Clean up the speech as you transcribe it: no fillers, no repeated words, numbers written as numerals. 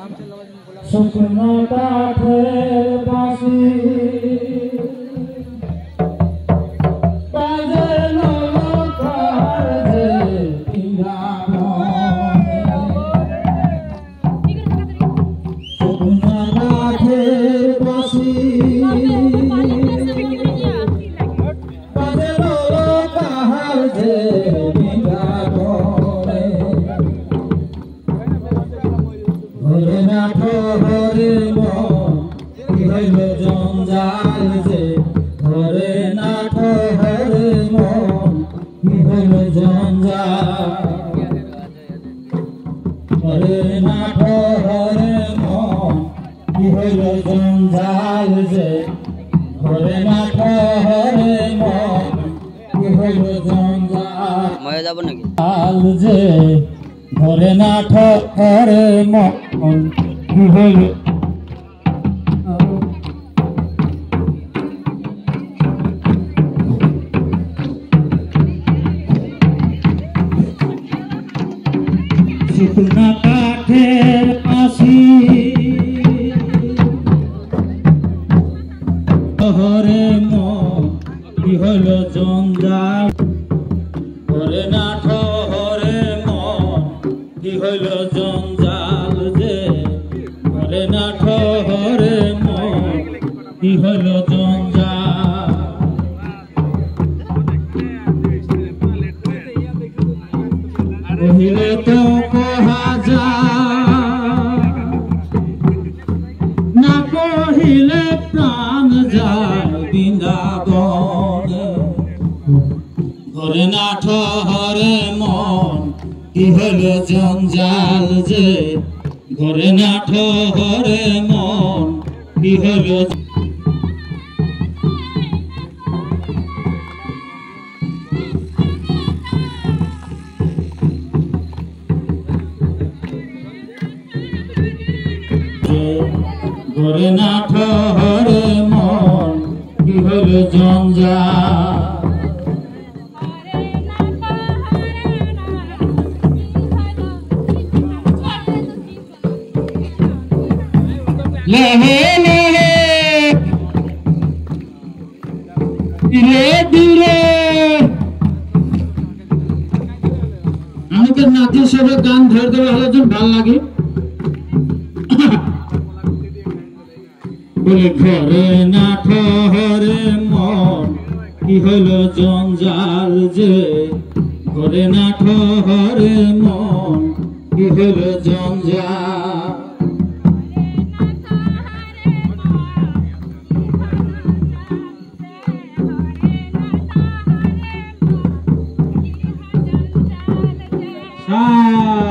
শুকনো কাঠের বাঁশি বাজে নৌকার যে পিঞ্জাবনে। শুকনো কাঠের বাঁশি বাজে নৌকার যে পিঞ্জাবনে। হরে নাথ হরে মন কি হইল জঞ্জাল যে। হরে নাথ হরে মন কি হইল জঞ্জাল। হরে নাথ হরে মন কি হইল জঞ্জাল যে। হরে নাথ হরে মন কি হইল জঞ্জাল। মরে যাব নাকি যে হরে নাথ হরে মন কি হইল। শুকনো কাঠের বাঁশি হরে মন কি হইল জঞ্জাল। হরে নাথ হরে মন কি হইল জঞ্জাল যে। হরে নাথ হরে মন কি হইল জঞ্জাল। কহিলে তো কহা যায় না কহিলে প্রাণ যায় বৃন্দাবনে। হরে নাথ হরে মন কি হইল জঞ্জাল যে। হরে নাথ হরে মন কি হইল। হরে নাথ হরে মন কি হইল জঞ্জাল। লেহে লেহে ধীরে ধীরে। আমাকে নাতি হিসেবে গান ধরে দেওয়া হলে ভাল লাগে। বলে ঘরে নাথ হরে মন কি হইল জঞ্জাল যে। ঘরে নাথ হরে মন কি হইল জঞ্জাল। Ah